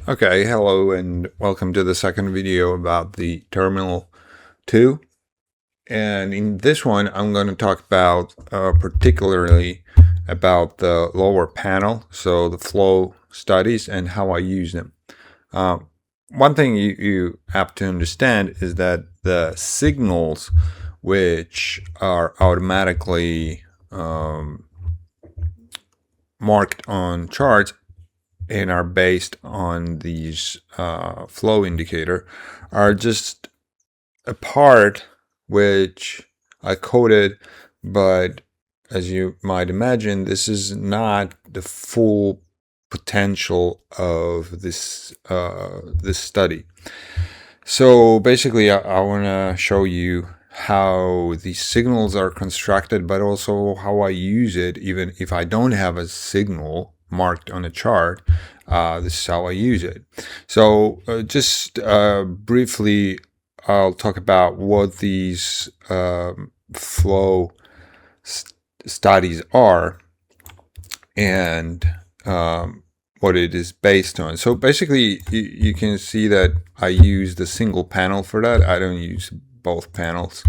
Okay, hello and welcome to the second video about the Terminal 2. And in this one, I'm going to talk about particularly about the lower panel, so the flow studies and how I use them. One thing you have to understand is that the signals which are automatically marked on charts and are based on these flow indicator are just a part which I coded, but as you might imagine, this is not the full potential of this this study. So basically, I want to show you how these signals are constructed, but also how I use it even if I don't have a signal marked on a chart. This is how I use it. So just briefly, I'll talk about what these flow studies are and what it is based on. So basically, you can see that I use the single panel for that. I don't use both panels,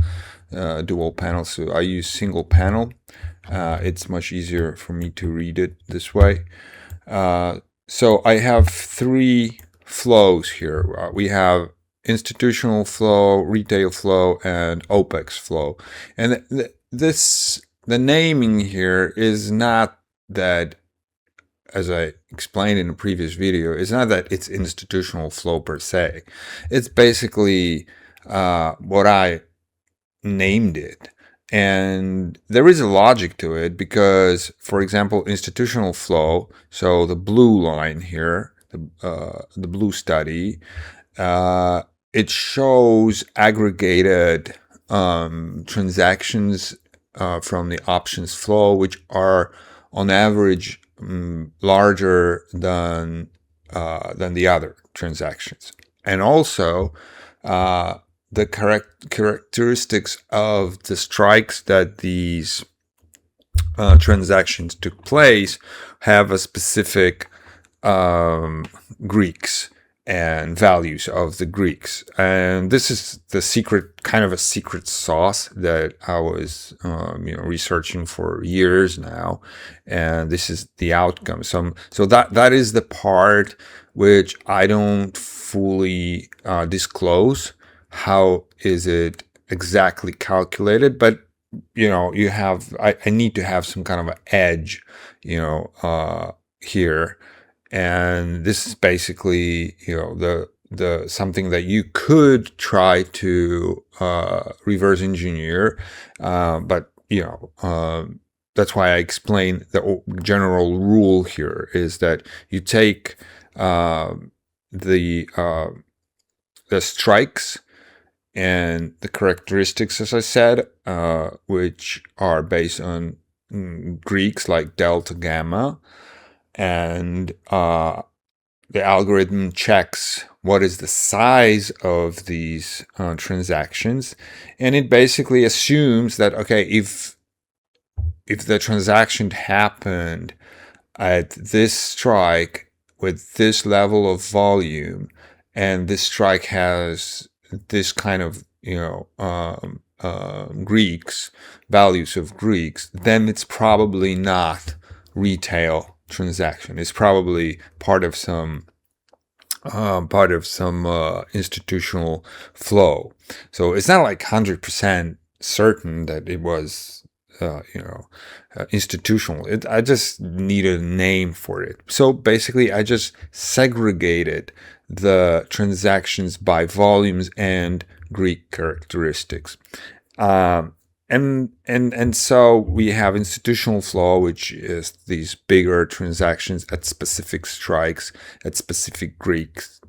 dual panels. So I use single panel. It's much easier for me to read it this way. So I have three flows here. We have institutional flow, retail flow, and OPEX flow. And the naming here is not that, as I explained in a previous video, it's not that it's institutional flow per se. It's basically what I named it. And there is a logic to it because, for example, institutional flow, so the blue line here, the blue study, it shows aggregated transactions from the options flow, which are on average larger than the other transactions, and also the characteristics of the strikes that these transactions took place have a specific Greeks and values of the Greeks. And this is the secret, kind of a secret sauce that I was researching for years now, and this is the outcome. So that is the part which I don't fully disclose. How is it exactly calculated? But you have, I need to have some kind of an edge, here. And this is basically, the something that you could try to reverse engineer, but that's why I explain the general rule here is that you take the strikes and the characteristics, as I said, which are based on Greeks like delta, gamma, and the algorithm checks what is the size of these transactions, and it basically assumes that, okay, if the transaction happened at this strike with this level of volume, and this strike has this kind of Greeks, values of Greeks, then it's probably not retail transaction. It's probably part of some institutional flow. So it's not like 100% certain that it was institutional. I just need a name for it. So basically, I just segregated the transactions by volumes and Greek characteristics. And so we have institutional flow, which is these bigger transactions at specific strikes, at specific Greeks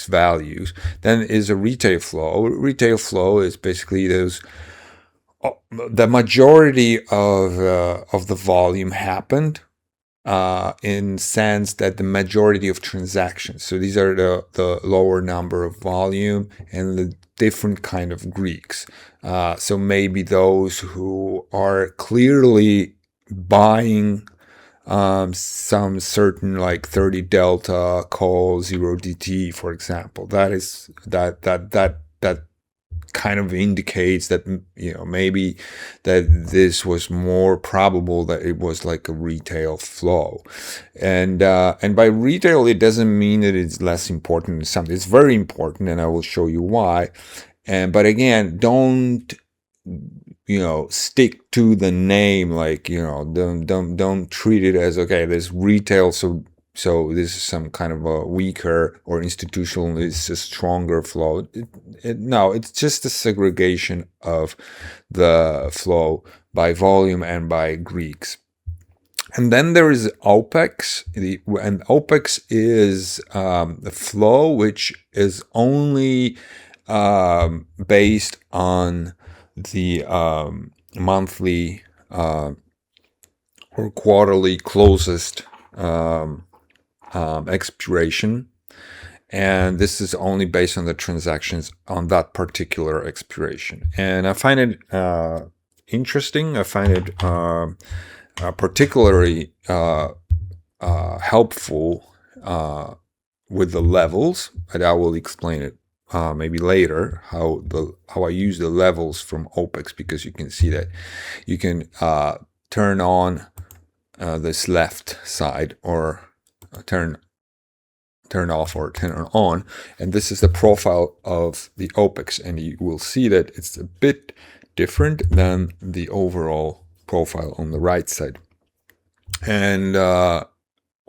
values. Then is a retail flow. Retail flow is basically those. The majority of the volume happened in sense that the majority of transactions. So these are the lower number of volume and the different kind of Greeks. So maybe those who are clearly buying some certain like 30 delta call 0 dt, for example. That kind of indicates that, you know, maybe that this was more probable that it was like a retail flow. And by retail, it doesn't mean that it's less important than something. It's very important, and I will show you why. But again, don't, you know, stick to the name. Like, you know, don't treat it as, okay, this retail, so this is some kind of a weaker, or institutional is a stronger flow. No, it's just a segregation of the flow by volume and by Greeks. And then there is OPEX, and OPEX is the flow which is only based on the monthly or quarterly closest expiration, and this is only based on the transactions on that particular expiration. And I find it interesting. I find it particularly helpful with the levels, and I will explain it maybe later how I use the levels from OPEX, because you can see that you can turn on this left side, or turn off or turn on, and this is the profile of the OPEX, and you will see that it's a bit different than the overall profile on the right side. And well,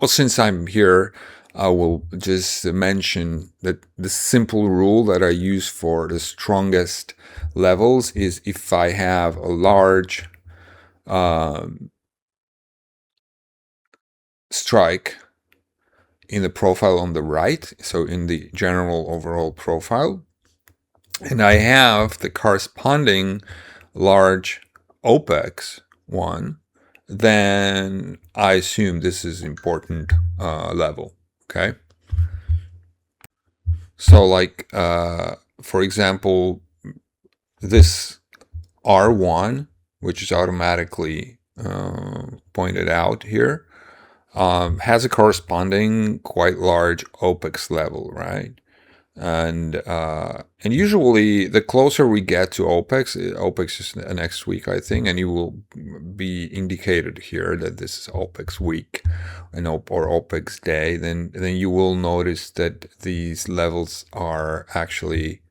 since I'm here, I will just mention that the simple rule that I use for the strongest levels is if I have a large strike in the profile on the right, so in the general overall profile, and I have the corresponding large OPEX one, then I assume this is important level. Okay. So like, for example, this R1, which is automatically pointed out here, has a corresponding quite large OPEX level, right? And usually the closer we get to OPEX is next week, I think, and you will be indicated here that this is OPEX week or OPEX day. Then you will notice that these levels are actually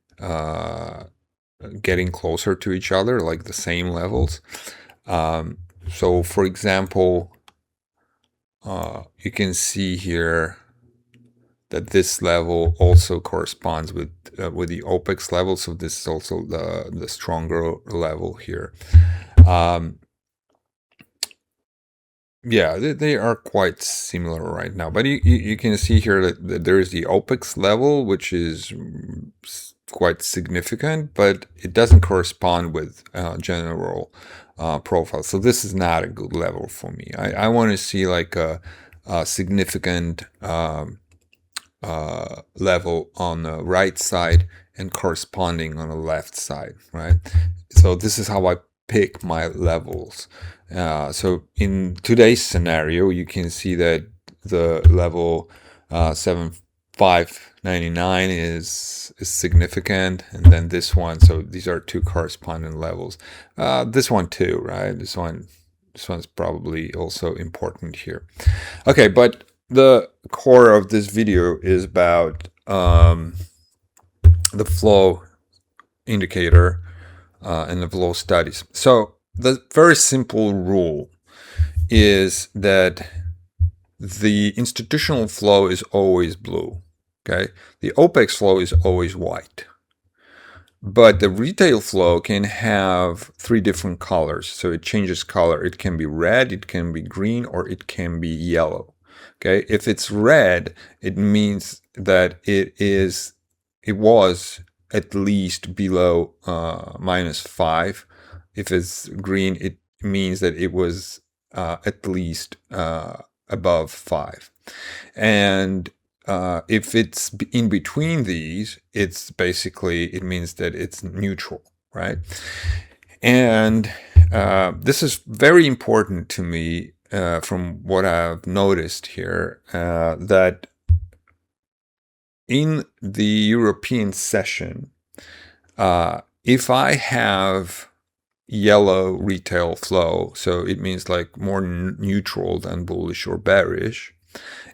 getting closer to each other, like the same levels. So, for example, you can see here that this level also corresponds with the OPEX level, so this is also the stronger level here. Yeah, they are quite similar right now, but you can see here that there is the OPEX level, which is quite significant, but it doesn't correspond with general profile. So this is not a good level for me. I want to see like a significant level on the right side and corresponding on the left side, right? So this is how I pick my levels. So in today's scenario, you can see that the level 7599 is significant, and then this one. So these are two corresponding levels. This one too, right? This one's probably also important here. Okay, but the core of this video is about the flow indicator and the flow studies. So the very simple rule is that the institutional flow is always blue. Okay, the OPEX flow is always white. But the retail flow can have three different colors. So it changes color. It can be red, it can be green, or it can be yellow. Okay, if it's red, it means that it was at least below -5. If it's green, it means that it was at least above 5. And if it's in between these, it means that it's neutral, right? And this is very important to me from what I've noticed here, that in the European session, if I have yellow retail flow, so it means like more neutral than bullish or bearish,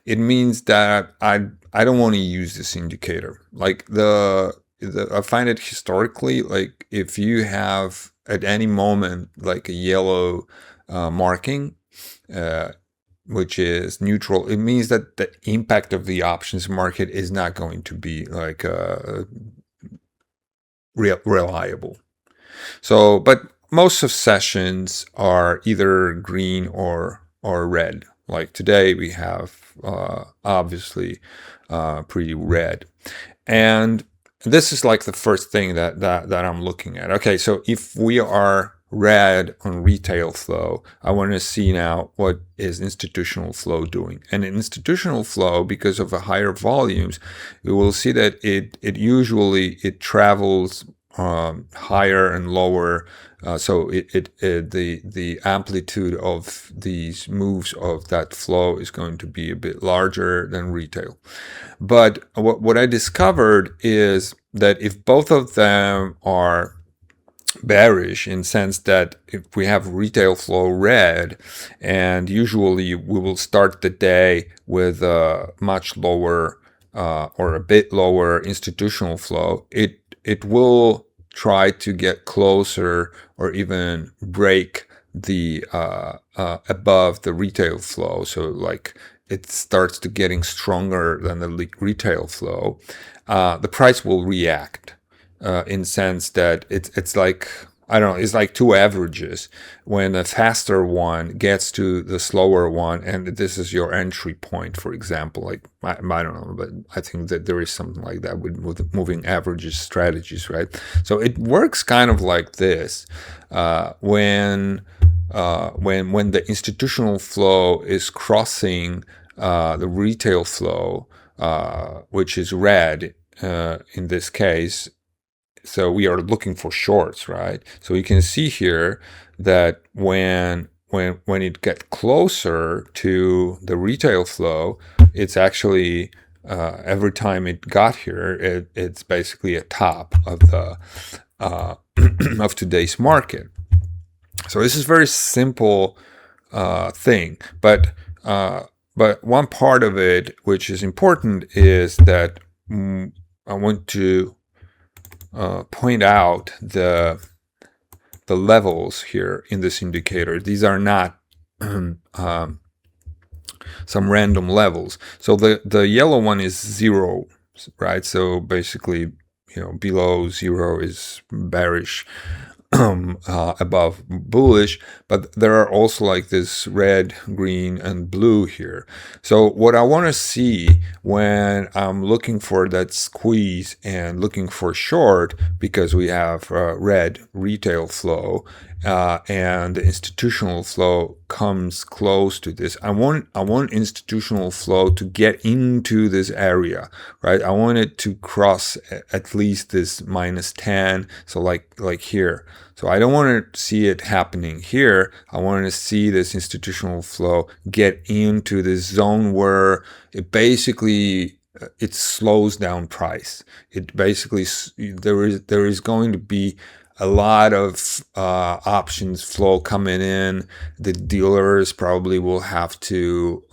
it means that I don't want to use this indicator. Like I find it historically, like if you have at any moment like a yellow marking, uh, which is neutral, it means that the impact of the options market is not going to be like reliable. So, but most of sessions are either green or red. Like today, we have obviously pretty red, and this is like the first thing that I'm looking at. Okay, so if we are red on retail flow, I want to see now what is institutional flow doing. And in institutional flow, because of the higher volumes, we will see that it usually travels higher and lower, so the amplitude of these moves of that flow is going to be a bit larger than retail. But what I discovered is that if both of them are bearish, in sense that if we have retail flow red, and usually we will start the day with a much lower or a bit lower institutional flow, it will try to get closer or even break the above the retail flow. So like it starts to getting stronger than the retail flow. The price will react in sense that it's like, I don't know, it's like two averages. When a faster one gets to the slower one, and this is your entry point, for example, like I don't know, but I think that there is something like that with moving averages strategies, right? So it works kind of like this. When the institutional flow is crossing the retail flow, which is red in this case. So we are looking for shorts, right? So you can see here that when it gets closer to the retail flow, it's actually every time it got here, it's basically a top of the of today's market. So this is very simple thing, but one part of it which is important is that I want to point out the levels here in this indicator. These are not some random levels. So the yellow one is 0, right? So basically, below 0 is bearish. Above bullish, but there are also like this red, green, and blue here. So what I want to see when I'm looking for that squeeze and looking for short, because we have red retail flow and the institutional flow comes close to this. I want institutional flow to get into this area, right? I want it to cross at least this -10, so like here. So I don't want to see it happening here. I want to see this institutional flow get into this zone where it basically it slows down price. It basically, there is going to be a lot of options flow coming in. The dealers probably will have to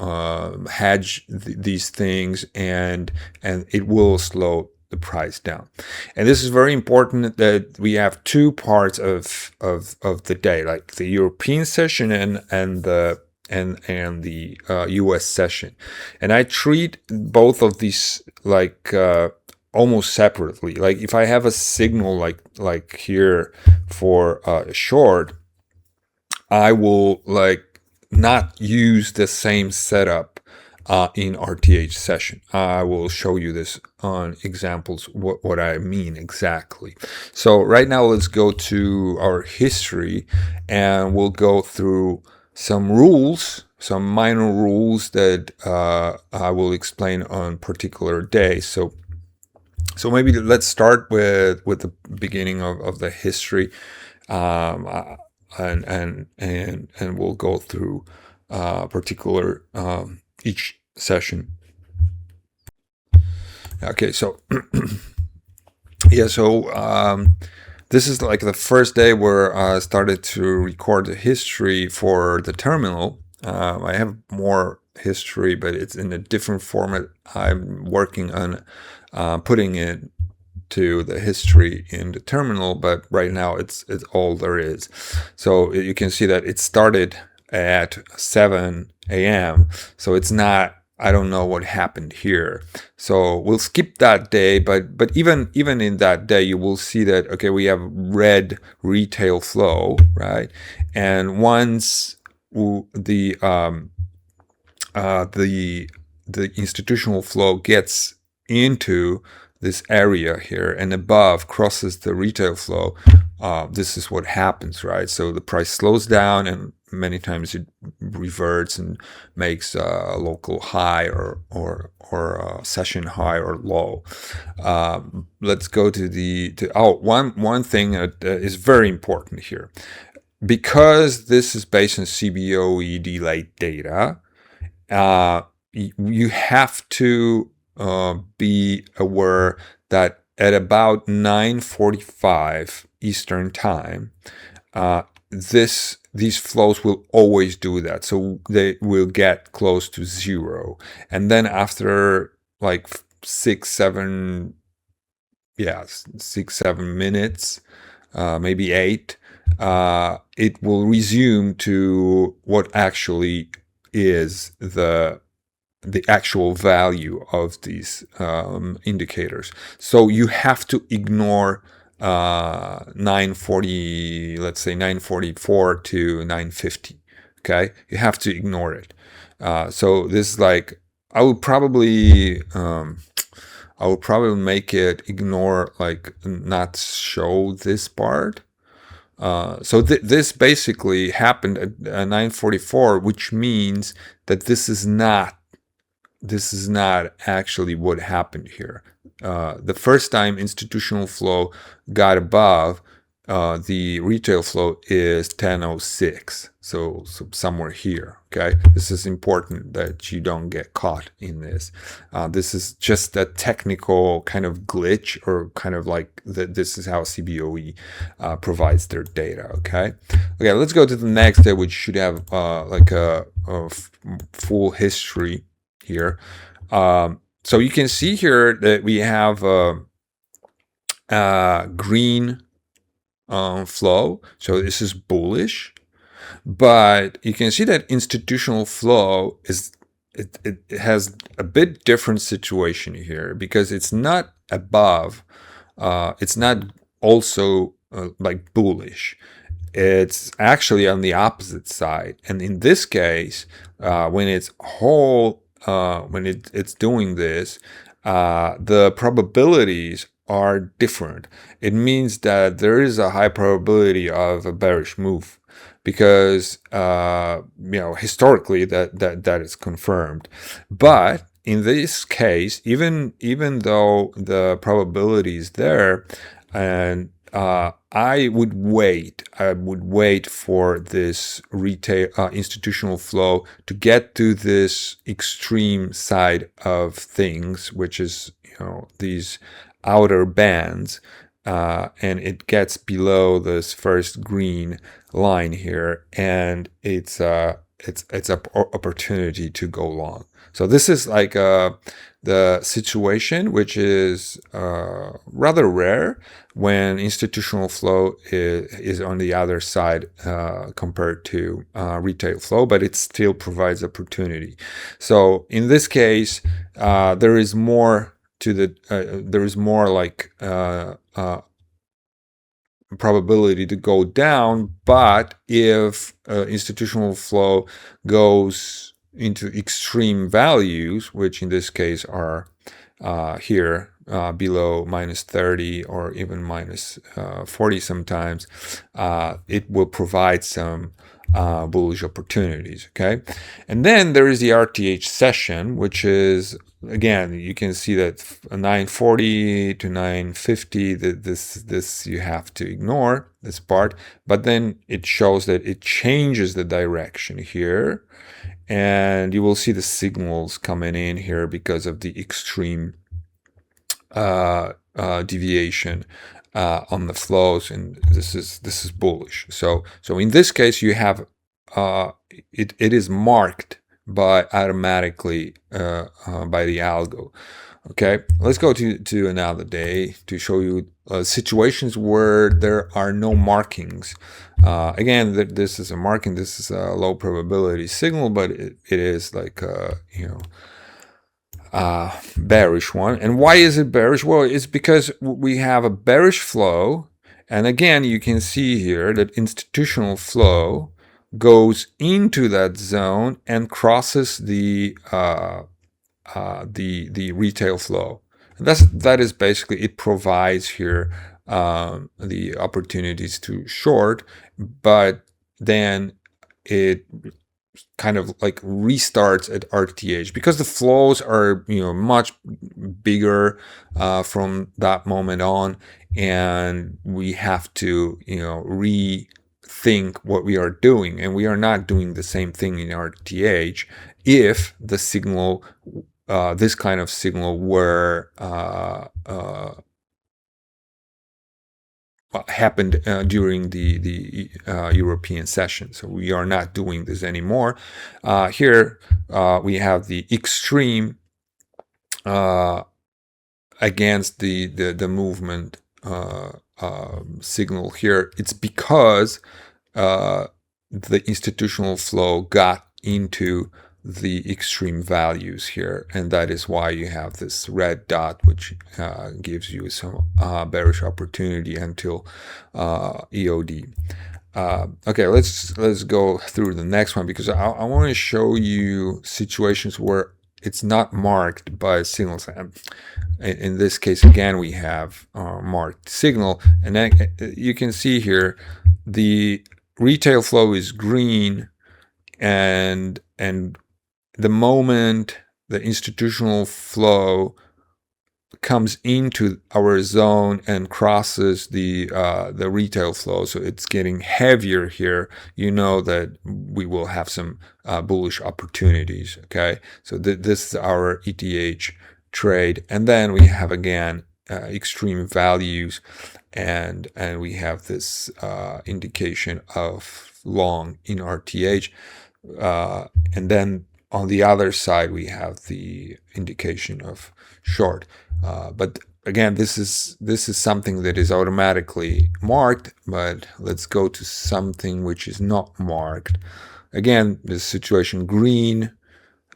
hedge these things, and it will slow the price down. And this is very important that we have two parts of the day, like the European session and the US session. And I treat both of these like almost separately. Like if I have a signal like here for a short, I will like not use the same setup in RTH session. I will show you this on examples, what I mean exactly. So right now let's go to our history and we'll go through some rules, some minor rules that I will explain on particular days. So maybe let's start with the beginning of the history, and we'll go through particular each session. Okay, so yeah, so this is like the first day where I started to record the history for the terminal. I have more history, but it's in a different format. I'm working on putting it to the history in the terminal, but right now it's all there is. So you can see that it started at 7 a.m. So it's not, I don't know what happened here. So we'll skip that day, but even in that day, you will see that, okay, we have red retail flow, right? And once the institutional flow gets into this area here and above crosses the retail flow, this is what happens, right? So the price slows down, and many times it reverts and makes a local high or a session high or low. Let's go to one thing that is very important here. Because this is based on CBOE delayed data, you have to be aware that at about 9:45 Eastern time, these flows will always do that. So they will get close to zero. And then after like 6-7 minutes, maybe 8, it will resume to what actually is the actual value of these indicators. So you have to ignore 940, let's say 944 to 950. Okay, you have to ignore it. So this is like, I would probably make it ignore, like not show this part. So this basically happened at 9:44, which means that this is not actually what happened here. The first time institutional flow got above the retail flow is 10:06, so somewhere here. Okay, this is important that you don't get caught in this. This is just a technical kind of glitch, or kind of like this is how CBOE provides their data. Okay, let's go to the next day, which should have like a full history here. So you can see here that we have green flow. So this is bullish, but you can see that institutional flow is it has a bit different situation here, because it's not above, it's not also like bullish. It's actually on the opposite side. And in this case, when it's it's doing this, the probabilities are different. It means that there is a high probability of a bearish move, because historically that is confirmed. But in this case, even though the probability is there, and I would wait for this retail institutional flow to get to this extreme side of things, which is these outer bands, and it gets below this first green line here, and it's an opportunity to go long. So this is like the situation, which is rather rare when institutional flow is on the other side compared to retail flow, but it still provides opportunity. So in this case, there is more to there is more like probability to go down. But if institutional flow goes into extreme values, which in this case are here below -30 or even -40 sometimes, it will provide some bullish opportunities. Okay, and then there is the RTH session, which is, again, you can see that 940 to 950, this you have to ignore this part, but then it shows that it changes the direction here, and you will see the signals coming in here because of the extreme deviation on the flows, and this is bullish. So in this case, you have it is marked by automatically by the algo. Okay, let's go to another day to show you situations where there are no markings. Again, this is a marking. This is a low probability signal, but it is like bearish one. And why is it bearish? Well, it's because we have a bearish flow, and again, you can see here that institutional flow goes into that zone and crosses the retail flow. And that is basically, it provides here the opportunities to short, but then it kind of like restarts at RTH because the flows are much bigger from that moment on, and we have to rethink what we are doing, and we are not doing the same thing in RTH if the signal, this kind of signal, were happened during the European session. So we are not doing this anymore. Here we have the extreme against the movement signal here. It's because the institutional flow got into the extreme values here, and that is why you have this red dot, which gives you some bearish opportunity until EOD. Okay, let's go through the next one, because I want to show you situations where it's not marked by signals. In this case, again, we have marked signal, and then you can see here the retail flow is green, and the moment the institutional flow comes into our zone and crosses the retail flow, so it's getting heavier here, you know that we will have some bullish opportunities. Okay, so this is our ETH trade, and then we have again extreme values, and we have this indication of long in RTH, and then on the other side we have the indication of short. But again, this is something that is automatically marked, but let's go to something which is not marked. Again, this situation, green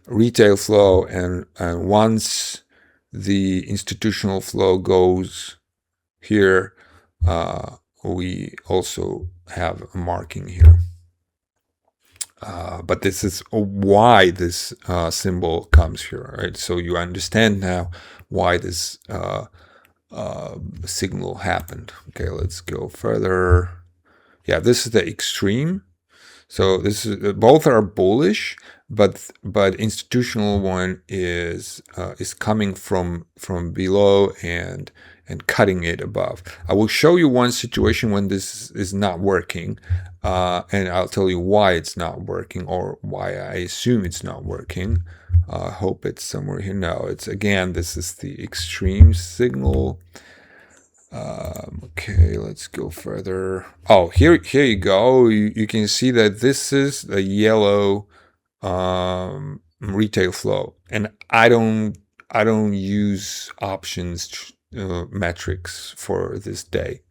retail flow, and once the institutional flow goes here, we also have a marking here. But this is why this symbol comes here, right? So you understand now why this signal happened. Okay, let's go further. Yeah, this is the extreme. So this is, both are bullish, but institutional one is coming from below and cutting it above. I will show you one situation when this is not working, and I'll tell you why it's not working, or why I assume it's not working. I hope it's somewhere here. No, it's, again, this is the extreme signal. Okay, let's go further. Oh, here you go. You can see that this is the yellow retail flow, and I don't use options metrics for this day,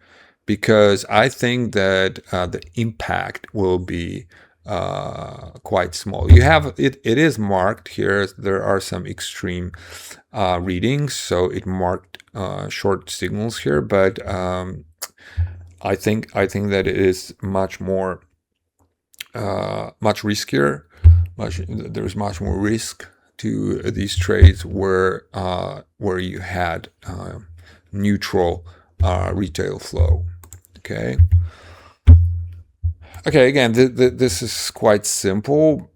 because I think that the impact will be quite small. You have it is marked here. There are some extreme readings, so it marked short signals here, but I think that it is much more much riskier. There's much more risk to these trades where you had neutral retail flow. Okay. Okay, again, this is quite simple,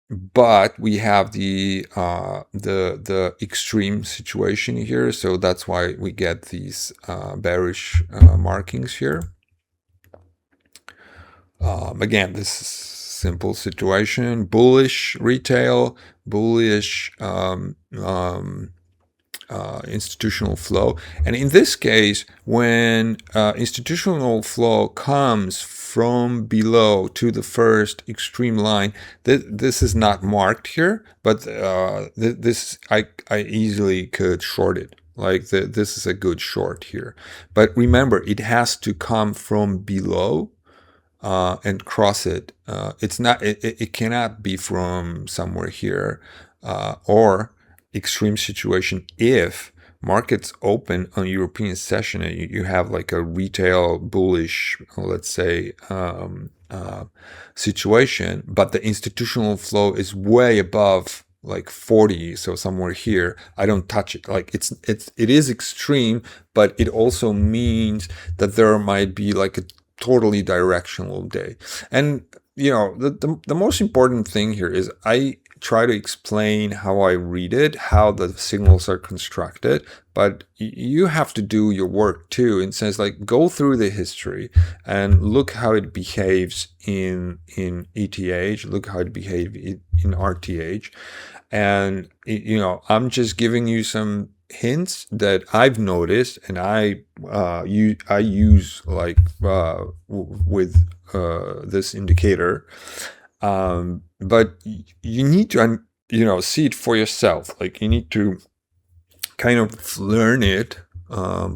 but we have the extreme situation here, so that's why we get these bearish markings here. Again, this is simple situation: bullish retail, bullish institutional flow. And in this case, when institutional flow comes from below to the first extreme line, this is not marked here, but this I easily could short it. Like this is a good short here. But remember, it has to come from below and cross it. It's not. It cannot be from somewhere here or extreme situation if markets open on European session and you have like a retail bullish, let's say, situation, but the institutional flow is way above like 40, so somewhere here, I don't touch it. Like it is extreme, but it also means that there might be like a totally directional day. And the most important thing here is I try to explain how I read it, how the signals are constructed, but you have to do your work too. In sense, like, go through the history and look how it behaves in ETH, look how it behaves in RTH. And I'm just giving you some hints that I've noticed, and I use like with this indicator. But you need to see it for yourself. Like, you need to kind of learn it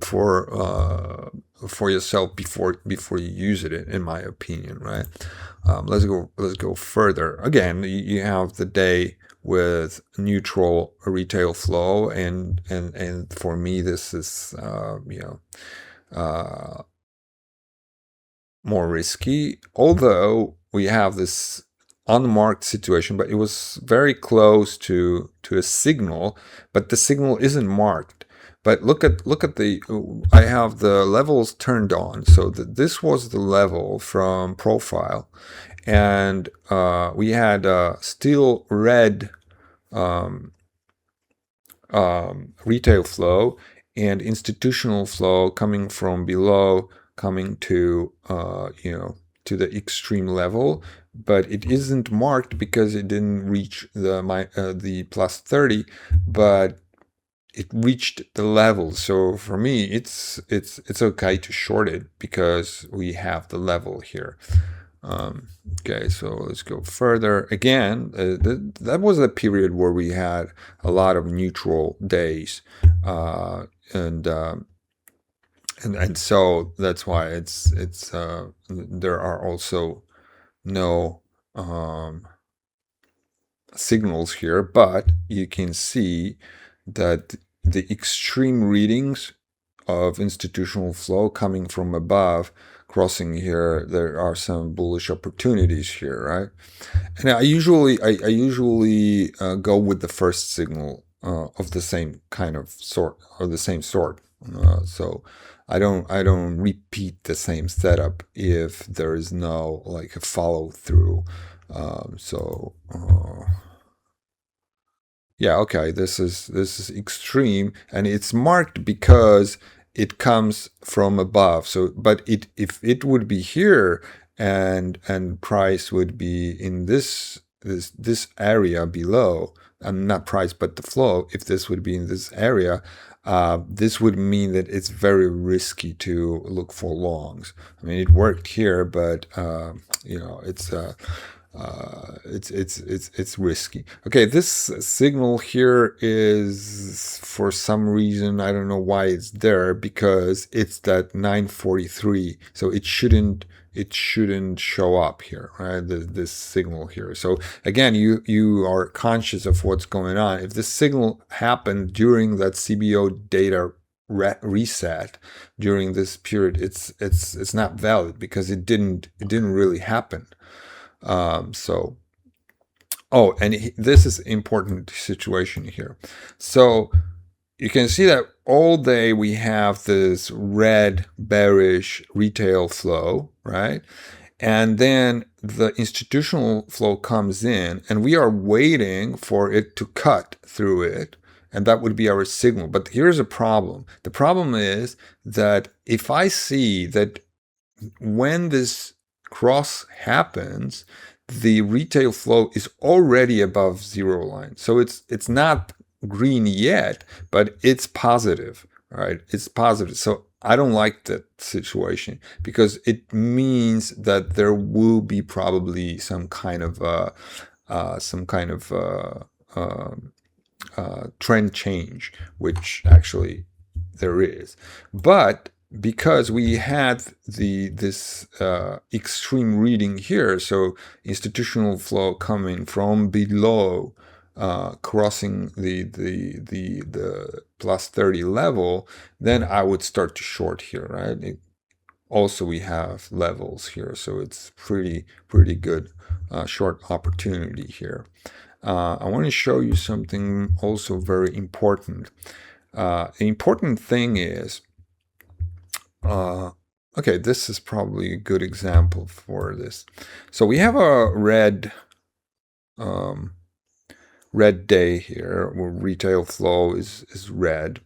for yourself before you use it, in my opinion, right? Let's go further. Again, you have the day with neutral retail flow, and for me this is more risky, although we have this unmarked situation, but it was very close to a signal, but the signal isn't marked. But look at the, I have the levels turned on, so this was the level from profile, and we had still red retail flow and institutional flow coming from below, coming to to the extreme level, but it isn't marked because it didn't reach the plus 30, but it reached the level. So for me, it's okay to short it because we have the level here. Okay, so let's go further. Again, that was a period where we had a lot of neutral days, and so that's why it's there are also no signals here, but you can see that the extreme readings of institutional flow coming from above, crossing here, there are some bullish opportunities here, right? And I usually go with the first signal of the same kind of sort, or the same sort. So I don't repeat the same setup if there is no like a follow through. Yeah, okay, this is extreme, and it's marked because it comes from above. So, but if it would be here, and price would be in this area below, not price but the flow, if this would be in this area, this would mean that it's very risky to look for longs. I mean, it worked here, but it's risky. Okay, this signal here is, for some reason, I don't know why it's there, because it's that 943, so it shouldn't show up here, right? This signal here. So again, you are conscious of what's going on. If this signal happened during that CBO data reset during this period, it's not valid because it didn't really happen. So, oh, and this is important situation here. So you can see that all day we have this red bearish retail flow, right? And then the institutional flow comes in and we are waiting for it to cut through it. And that would be our signal. But here's a problem. The problem is that if I see that when this cross happens, the retail flow is already above zero line. So it's not green yet, but it's positive, right? It's positive. So I don't like that situation because it means that there will be probably some kind of trend change, which actually there is. But because we had this extreme reading here, so institutional flow coming from below, crossing the plus 30 level, then I would start to short here, right? Also, we have levels here, so it's pretty good short opportunity here. I want to show you something also very important. The important thing is, okay, this is probably a good example for this. So we have a red day here where retail flow is red,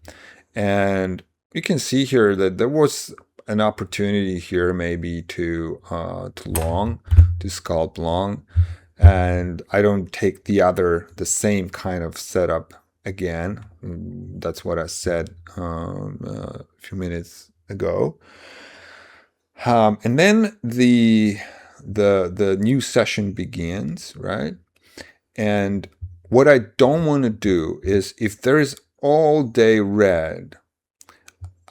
and you can see here that there was an opportunity here maybe to scalp long, and I don't take the same kind of setup again. That's what I said a few minutes ago. And then the new session begins, right? And what I don't want to do is, if there is all day red,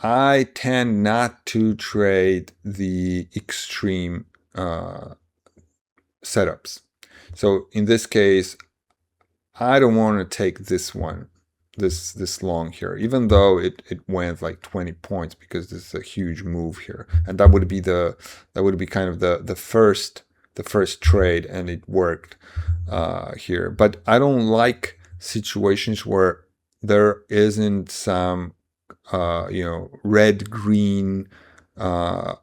I tend not to trade the extreme setups. So in this case, I don't want to take this one, this long here, even though it went like 20 points, because this is a huge move here, and that would be kind of the first trade, and it worked here. But I don't like situations where there isn't some red green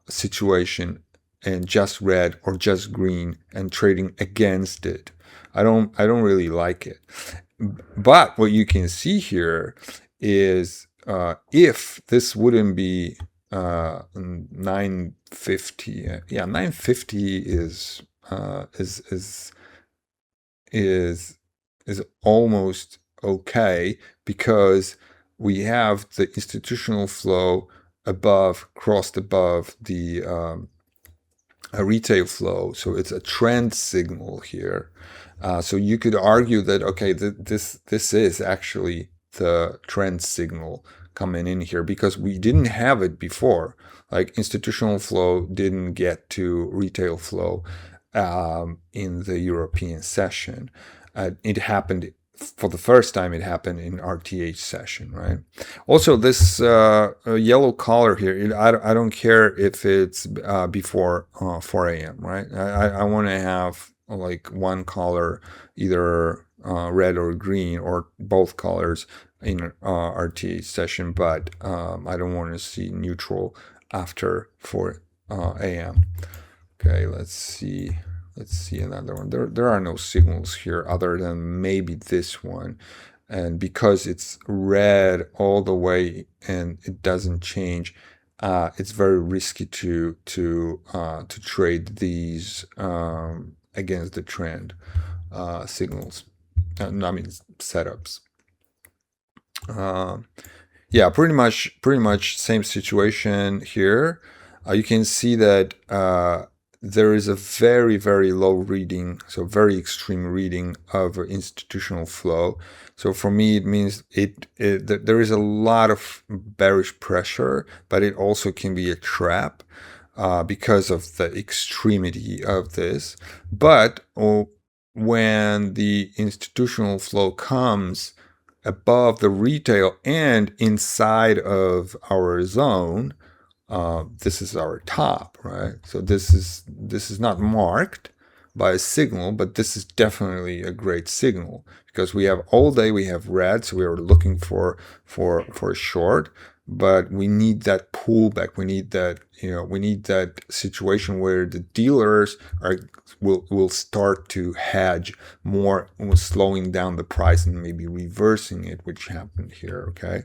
situation, and just red or just green and trading against it. I don't really like it. But what you can see here is if this wouldn't be 950, 950 is almost okay, because we have the institutional flow crossed above the retail flow, so it's a trend signal here. So you could argue that, okay, this is actually the trend signal coming in here, because we didn't have it before. Like, institutional flow didn't get to retail flow in the European session. It happened for the first time. It happened in RTH session, right? Also, this yellow color here, I don't care if it's before 4 a.m., right? I want to have like one color, either red or green, or both colors in RTH session, but I don't want to see neutral after 4 a.m. Okay, let's see another one. There are no signals here other than maybe this one, and because it's red all the way and it doesn't change, it's very risky to trade these against the trend signals. I mean, setups. Yeah, pretty much same situation here. You can see that there is a very, very low reading, so very extreme reading of institutional flow. So for me, it means that there is a lot of bearish pressure, but it also can be a trap because of the extremity of this. But when the institutional flow comes above the retail and inside of our zone, this is our top, right? So this is not marked, by a signal, but this is definitely a great signal because we have all day we have red, so we are looking for a short, but we need that pullback. We need that, we need that situation where the dealers will start to hedge more, slowing down the price and maybe reversing it, which happened here. Okay,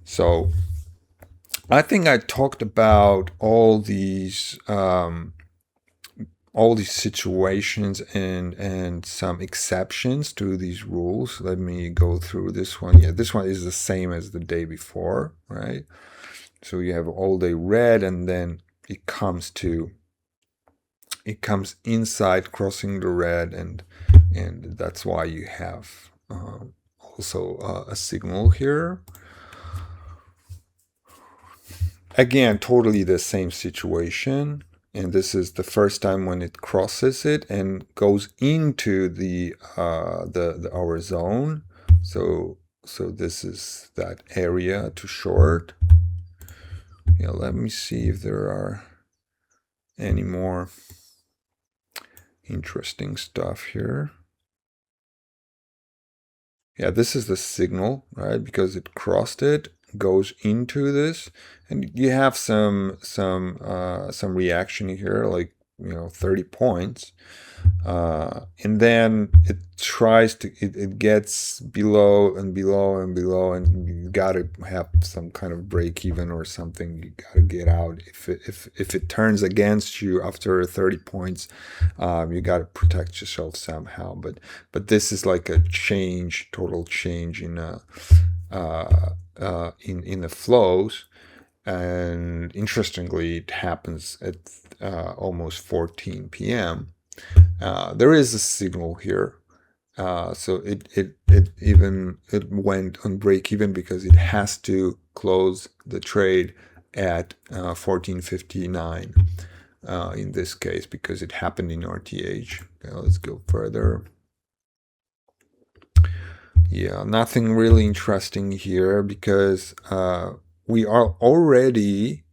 so I think I talked about all these situations and some exceptions to these rules. Let me go through this one. Yeah, this one is the same as the day before, right? So you have all day red, and then it comes inside, crossing the red, and that's why you have also a signal here. Again, totally the same situation. And this is the first time when it crosses it and goes into the our zone. So this is that area to short. Yeah, let me see if there are any more interesting stuff here. Yeah, this is the signal, right? Because it crossed it, goes into this, and you have some reaction here, like 30 points, and then it tries to it gets below and below and below, and you got to have some kind of break even or something. You got to get out. If it turns against you after 30 points, you got to protect yourself somehow. But this is like a total change in in the flows. And interestingly, it happens at almost 14 p.m. There is a signal here, so it went on break even because it has to close the trade at 14:59 in this case, because it happened in RTH. Okay, let's go further. Yeah, nothing really interesting here because we are already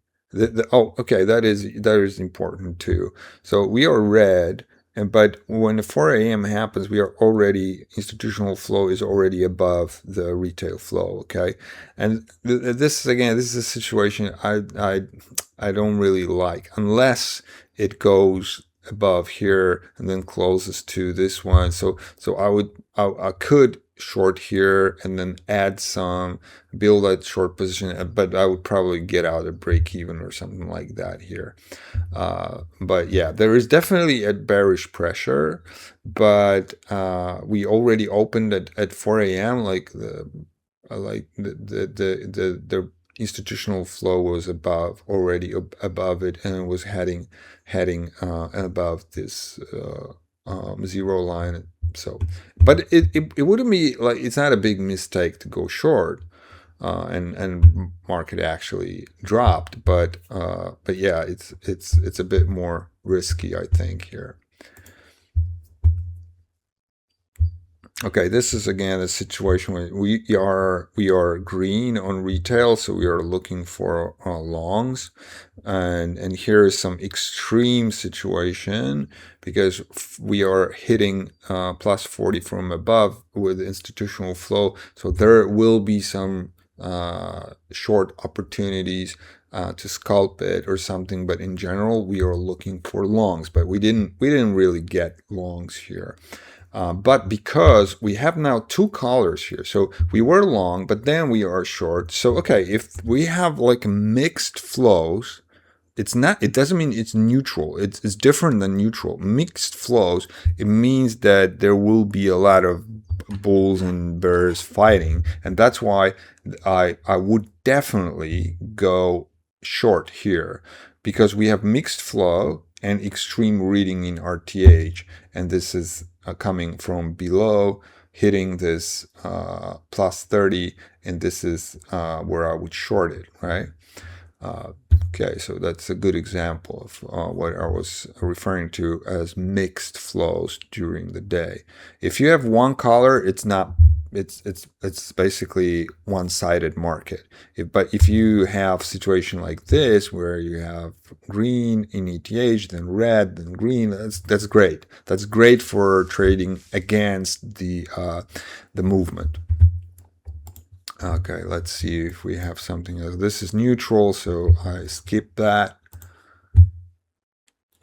okay, that is important too. So we are red, but when the 4 a.m. happens, we are already, institutional flow is already above the retail flow. Okay, and this is a situation I don't really like unless it goes above here and then closes to this one. So I could short here and then add some, build that short position, but I would probably get out at break even or something like that here. But yeah, there is definitely a bearish pressure, but we already opened at 4 a.m. like the institutional flow was already above it, and it was heading above this zero line. So, but it wouldn't be like, it's not a big mistake to go short, and market actually dropped, but yeah, it's a bit more risky, I think, here. Okay, this is again a situation where we are green on retail, so we are looking for longs, and here is some extreme situation because we are hitting plus 40 from above with institutional flow, so there will be some short opportunities to scalp it or something, but in general we are looking for longs, but we didn't really get longs here. But because we have now two colors here, so we were long, but then we are short. So, okay, if we have like mixed flows, it doesn't mean it's neutral. It's different than neutral. Mixed flows, it means that there will be a lot of bulls and bears fighting. And that's why I would definitely go short here, because we have mixed flow and extreme reading in RTH. And this is coming from below, hitting this plus 30, and this is where I would short it, right? Okay, so that's a good example of what I was referring to as mixed flows during the day. If you have one color, it's not it's basically one-sided market. But if you have situation like this where you have green in ETH, then red, then green, that's great. That's great for trading against the movement. Okay, let's see if we have something else. This is neutral, so I skip that.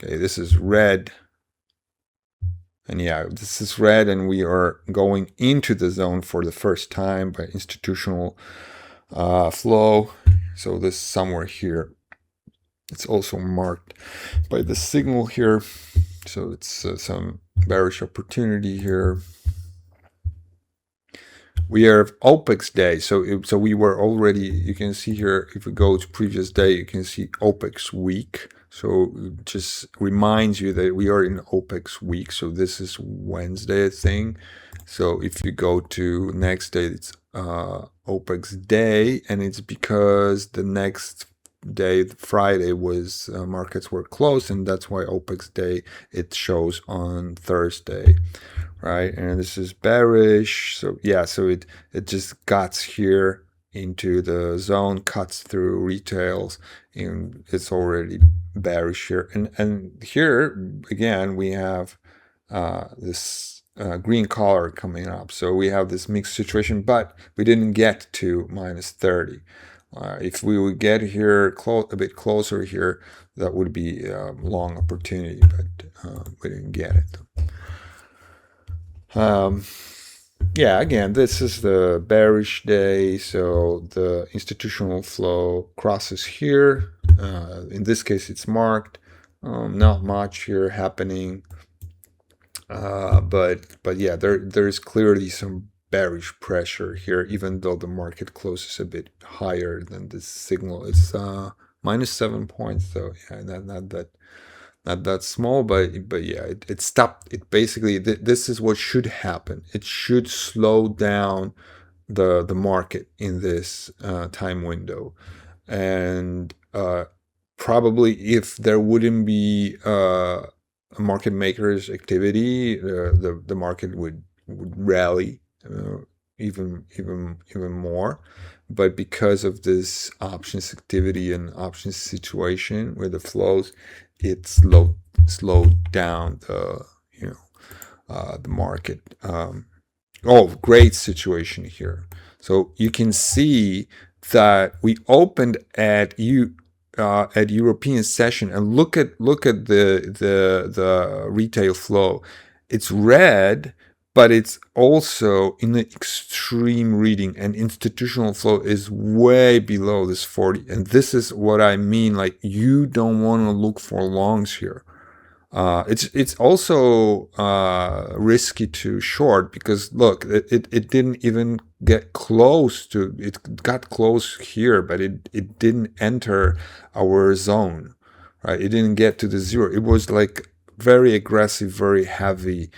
Okay, this is red. And yeah, this is red, and we are going into the zone for the first time by institutional flow. So this is somewhere here. It's also marked by the signal here. So it's some bearish opportunity here. We are OPEX day, so we were already, you can see here, if we go to previous day, you can see OPEX week. So it just reminds you that we are in OPEX week. So this is Wednesday, I think. So if you go to next day, it's OPEX day, and it's because the next day, Friday, was markets were closed, and that's why OPEX day it shows on Thursday. Right, and this is bearish. So yeah, so it just cuts here into the zone, cuts through retails, and it's already bearish here. And here again we have this green color coming up. So we have this mixed situation, but we didn't get to -30. If we would get here a bit closer here, that would be a long opportunity, but we didn't get it. Yeah, again, this is the bearish day, so the institutional flow crosses here. In this case, it's marked. Not much here happening, but yeah, there's clearly some bearish pressure here, even though the market closes a bit higher than this signal. It's -7 points, so yeah, not that small, but yeah, it stopped. It basically, this is what should happen. It should slow down the market in this time window, and probably if there wouldn't be market makers activity, the market would rally even more. But because of this options activity and options situation where the flows, it slowed down the the market. Oh, great situation here. So you can see that we opened at European session, and look at the retail flow. It's red, but it's also in the extreme reading, and institutional flow is way below this 40. And this is what I mean, like, you don't want to look for longs here. It's also risky to short, because look, it didn't even get close to, it got close here, but it didn't enter our zone, right? It didn't get to the zero. It was like very aggressive, very heavy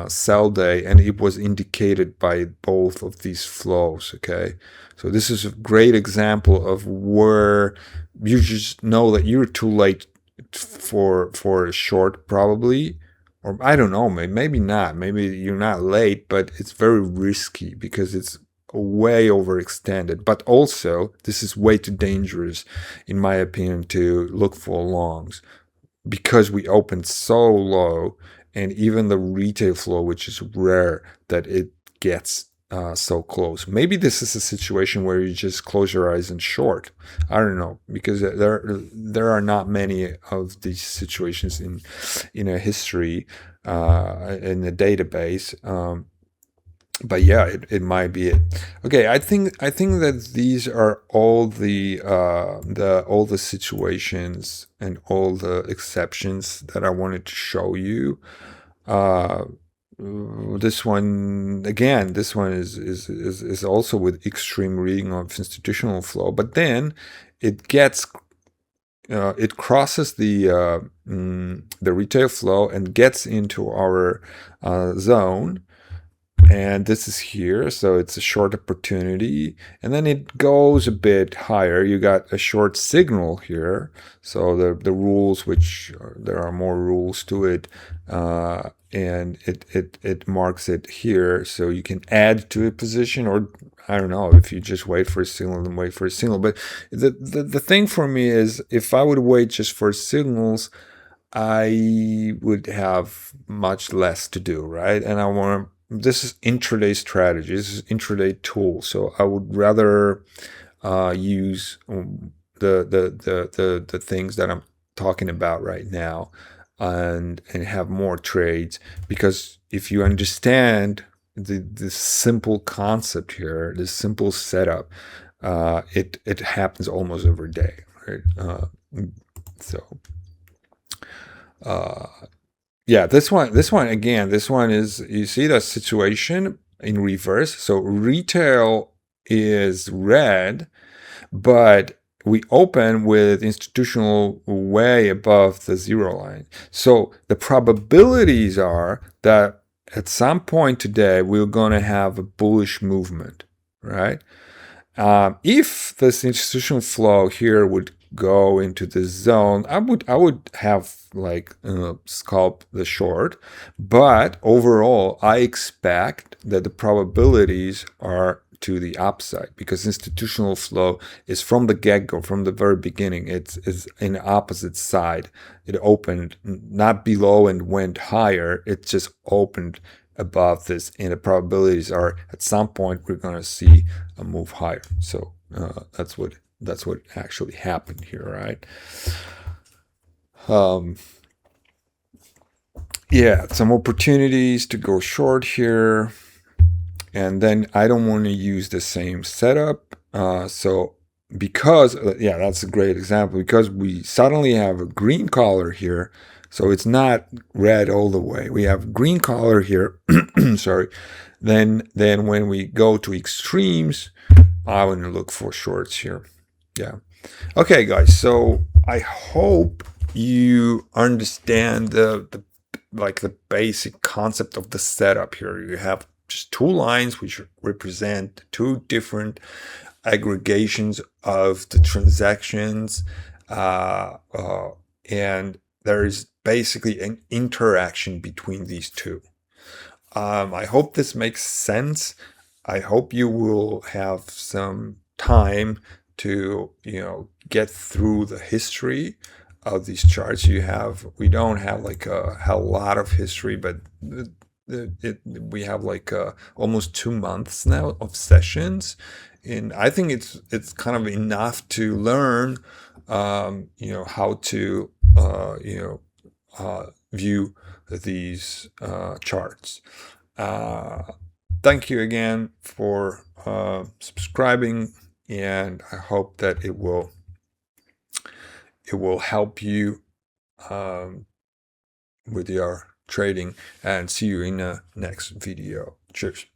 sell day, and it was indicated by both of these flows. Okay, so this is a great example of where you just know that you're too late for a short, probably, or I don't know, maybe not, maybe you're not late, but it's very risky because it's way overextended. But also, this is way too dangerous, in my opinion, to look for longs, because we opened so low, and even the retail flow, which is rare, that it gets so close. Maybe this is a situation where you just close your eyes and short. I don't know, because there are not many of these situations in a history, in the database. But yeah, it might be it. Okay, I think that these are all the situations and all the exceptions that I wanted to show you. This one again, this one is also with extreme reading of institutional flow, but then it gets it crosses the retail flow and gets into our zone. and this is here, so it's a short opportunity, and then it goes a bit higher. You got a short signal here, so the rules, there are more rules to it, and it marks it here, so you can add to a position, or I don't know, if you just wait for a signal, then wait for a signal. But the thing for me is, if I would wait just for signals, I would have much less to do, right? And I want to, this is intraday strategy, this is intraday tool. So I would rather use the things that I'm talking about right now, and have more trades, because if you understand the simple concept here, this simple setup, it happens almost every day, right? So yeah, this one again, this one is, you see the situation in reverse. So retail is red, but we open with institutional way above the zero line. So the probabilities are that at some point today we're going to have a bullish movement, right? If this institutional flow here would go into the zone, I would have like scalp the short, but overall I expect that the probabilities are to the upside, because institutional flow is from the get-go, from the very beginning, it's in the opposite side. It opened not below and went higher, it just opened above this, and the probabilities are at some point we're going to see a move higher. So that's what actually happened here, right? Yeah, some opportunities to go short here, and then I don't want to use the same setup. So because yeah, that's a great example, because we suddenly have a green color here. So it's not red all the way. We have green color here. Sorry. Then when we go to extremes, I want to look for shorts here. Yeah. Okay, guys. So I hope you understand the basic concept of the setup here. You have just two lines which represent two different aggregations of the transactions, and there is basically an interaction between these two. I hope this makes sense. I hope you will have some time to, get through the history of these charts. We don't have like a lot of history, but we have like almost 2 months now of sessions, and I think it's kind of enough to learn, how to view these charts. Thank you again for subscribing, and I hope that it will help you with your trading, and see you in the next video. Cheers.